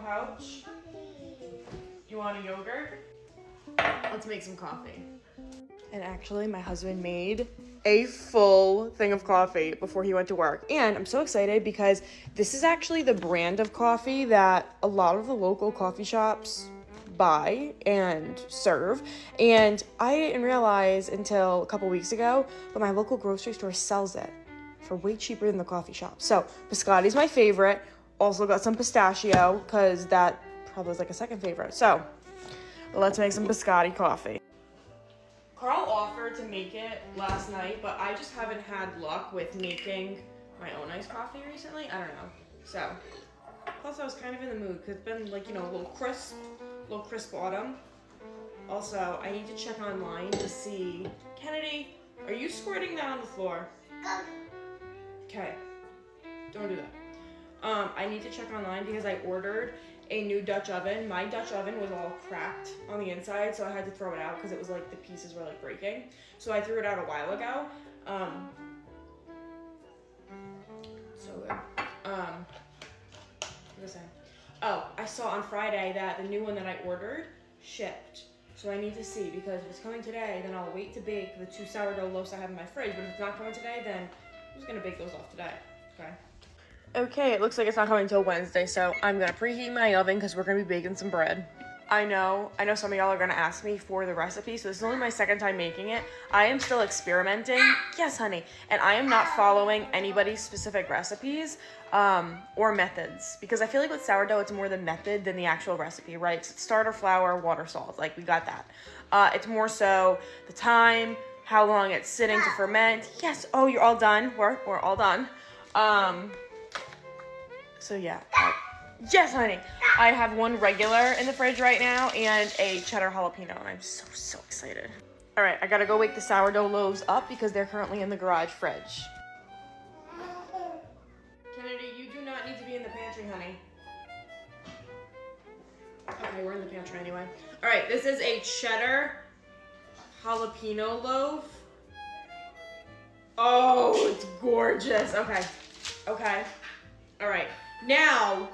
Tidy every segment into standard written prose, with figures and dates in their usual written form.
pouch. You want a yogurt? Let's make some coffee. And actually, my husband made a full thing of coffee before he went to work. And I'm so excited because this is actually the brand of coffee that a lot of the local coffee shops buy and serve. And I didn't realize until a couple weeks ago, but my local grocery store sells it for way cheaper than the coffee shop. So biscotti's my favorite. Also got some pistachio because that probably was like a second favorite. So let's make some biscotti coffee. Carl offered to make it last night, but I just haven't had luck with making my own iced coffee recently. I don't know. So, plus I was kind of in the mood because it's been like, you know, a little crisp autumn. Also, I need to check online to see. Kennedy, are you squirting that on the floor? Okay. Don't do that. I need to check online because I ordered a new Dutch oven. My Dutch oven was all cracked on the inside, so I had to throw it out because it was like the pieces were like breaking. So I threw it out a while ago. So good. What was I saying? Oh, I saw on Friday that the new one that I ordered shipped. So I need to see, because if it's coming today, then I'll wait to bake the 2 sourdough loaves I have in my fridge. But if it's not coming today, then I'm just gonna bake those off today. Okay. Okay, it looks like it's not coming until Wednesday, so I'm gonna preheat my oven because we're gonna be baking some bread. I know some of y'all are gonna ask me for the recipe, so this is only my second time making it. I am still experimenting. Yes, honey. And I am not following anybody's specific recipes or methods, because I feel like with sourdough, it's more the method than the actual recipe, right? It's starter flour, water, salt, like we got that. It's more so the time, how long it's sitting to ferment. Yes, oh, you're all done. We're all done. So yeah, yes, honey. I have one regular in the fridge right now and a cheddar jalapeno, and I'm so excited. All right, I gotta go wake the sourdough loaves up because they're currently in the garage fridge. Kennedy, you do not need to be in the pantry, honey. Okay, we're in the pantry anyway. All right, this is a cheddar jalapeno loaf. Oh, it's gorgeous. Okay. All right. Now,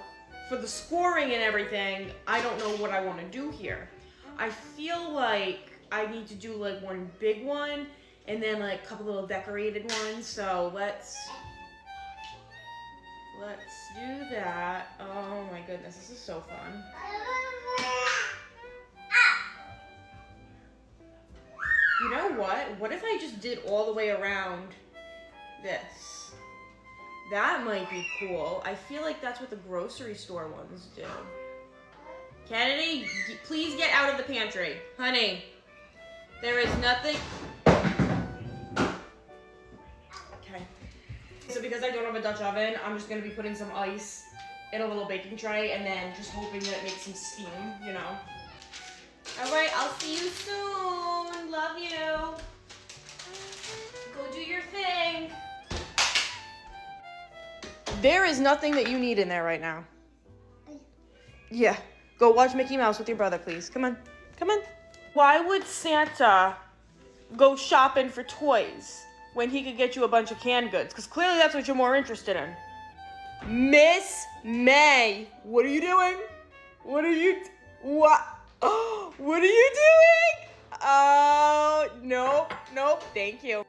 for the scoring and everything, I don't know what I want to do here. I feel like I need to do like one big one and then like a couple little decorated ones. So let's do that. Oh my goodness, this is so fun. You know what? What if I just did all the way around this? That might be cool. I feel like that's what the grocery store ones do. Kennedy, please get out of the pantry. Honey, there is nothing. Okay. So because I don't have a Dutch oven, I'm just gonna be putting some ice in a little baking tray and then just hoping that it makes some steam, you know. All right, I'll see you soon. Love you. Go do your thing. There is nothing that you need in there right now. Yeah. Go watch Mickey Mouse with your brother, please. Come on. Come on. Why would Santa go shopping for toys when he could get you a bunch of canned goods? Because clearly that's what you're more interested in. Miss May, what are you doing? What? Oh, what are you doing? Oh, nope, thank you.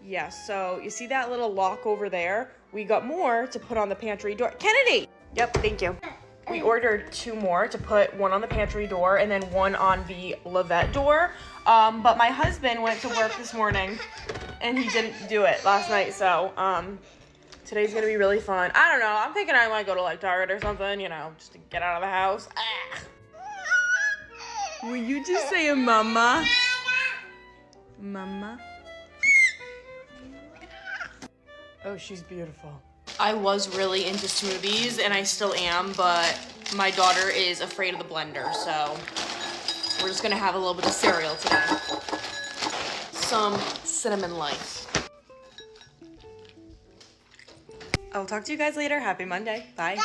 Yeah, so you see that little lock over there? We got more to put on the pantry door. Kennedy! Yep, thank you. We ordered 2 more to put one on the pantry door and then one on the lavette door. But my husband went to work this morning and he didn't do it last night. So today's gonna be really fun. I don't know. I'm thinking I might go to like Target or something, you know, just to get out of the house. Will you just say a mama? Mama? Oh, she's beautiful. I was really into smoothies, and I still am, but my daughter is afraid of the blender, so we're just gonna have a little bit of cereal today. Some cinnamon lights. I'll talk to you guys later. Happy Monday. Bye.